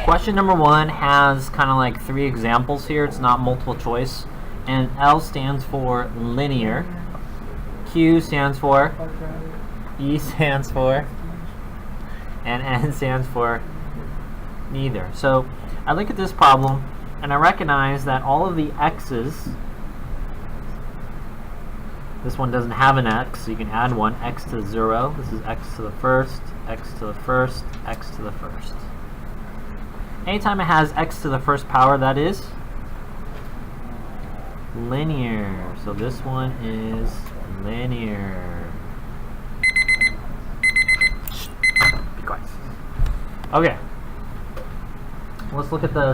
Question number 1 has kind of like 3 examples here. It's not multiple choice. And L stands for linear. Q stands for, E stands for, and N stands for neither. So I look at this problem and I recognize that all of the x's, this one doesn't have an x, so you can add one, x to the 0. This is x to the first, x to the first, x to the first. Anytime it has x to the first power, that is linear. So this one is linear. Be quiet. Okay. Let's look at the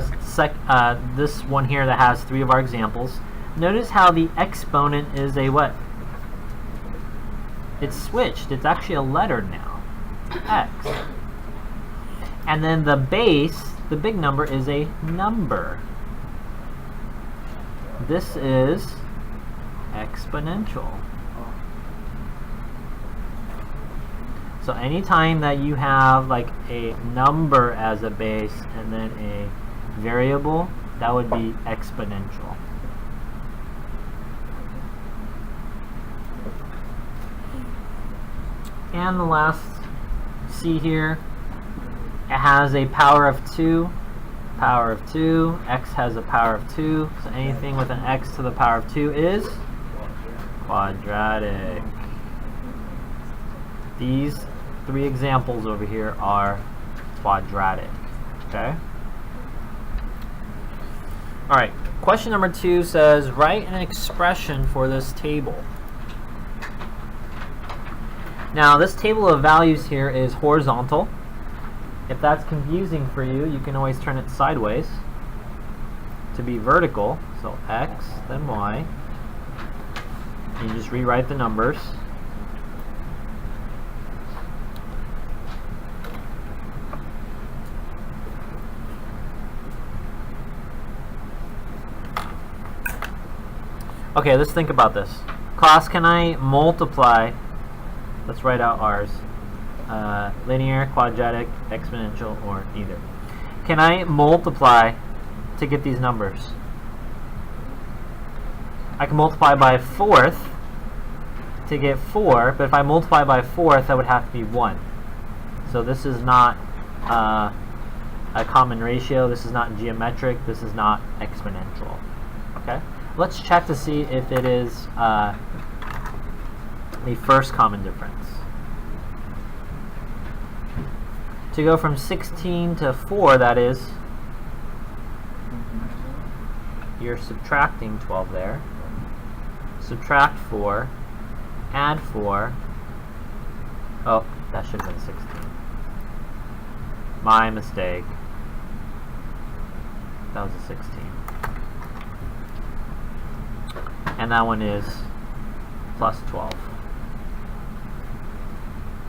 this one here that has 3 of our examples. Notice how the exponent is a what? It's switched. It's actually a letter now. X. And then the base, the big number, is a number. This is exponential. So anytime that you have like a number as a base and then a variable, that would be exponential. And the last C here, it has a power of 2. Power of 2. X has a power of 2. So anything with an x to the power of 2 is quadratic. These 3 examples over here are quadratic. Okay? Alright, question number 2 says, write an expression for this table. Now, this table of values here is horizontal. If that's confusing for you, you can always turn it sideways to be vertical. So x, then y. You just rewrite the numbers. Okay, let's think about this. Class, can I multiply? Let's write out ours. Linear, quadratic, exponential, or neither. Can I multiply to get these numbers? I can multiply by 4th to get 4, but if I multiply by 4th, that would have to be 1. So this is not a common ratio. This is not geometric. This is not exponential. Okay? Let's check to see if it is the first common difference. To go from 16 to 4, that is, you're subtracting 12 there. Subtract 4, add 4. Oh, that should have been 16. My mistake. That was a 16. And that one is plus 12.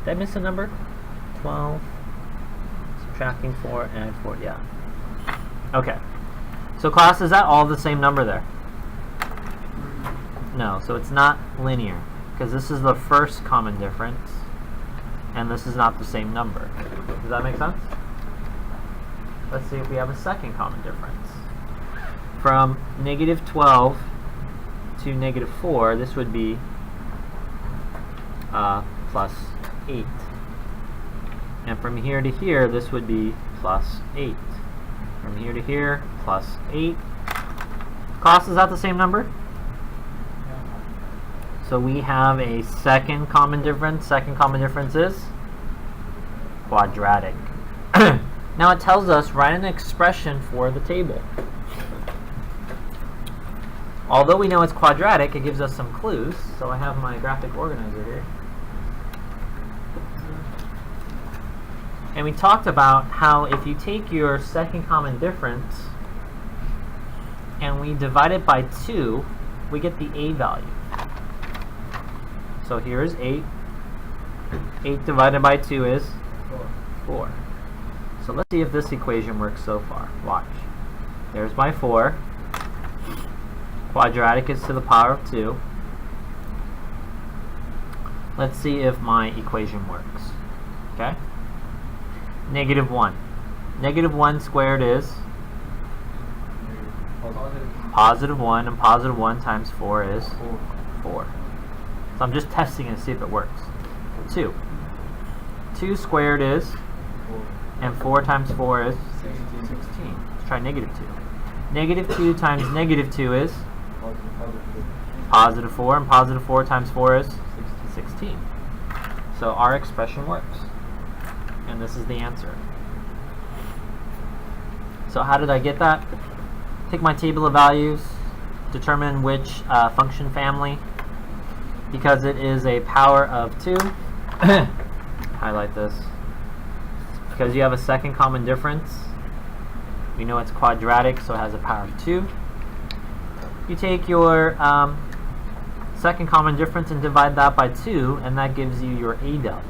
Did I miss a number? 12. Subtracting 4 and 4, yeah. Okay. So class, is that all the same number there? No, so it's not linear, because this is the first common difference, and this is not the same number. Does that make sense? Let's see if we have a second common difference. From negative 12 to negative 4, this would be plus 8. And from here to here, this would be plus 8. From here to here, plus 8. Class, is that the same number? So we have a second common difference. Second common difference is quadratic. Now it tells us, write an expression for the table. Although we know it's quadratic, it gives us some clues. So I have my graphic organizer here. And we talked about how if you take your second common difference and we divide it by 2, we get the a value. So here is 8. 8 divided by 2 is 4. So let's see if this equation works so far. Watch. There's my 4. Quadratic is to the power of 2. Let's see if my equation works. Okay? Negative 1. Negative 1 squared is positive 1, and positive 1 times 4 is 4. So I'm just testing it to see if it works. 2. 2 squared is, and 4 times 4 is 16. Let's try negative 2. Negative 2 times negative 2 is positive 4, and positive 4 times 4 is 16. So our expression works. And this is the answer. So how did I get that? Take my table of values, determine which function family. Because it is a power of 2, highlight this. Because you have a second common difference, we know it's quadratic, so it has a power of 2. You take your second common difference and divide that by 2, and that gives you your A value.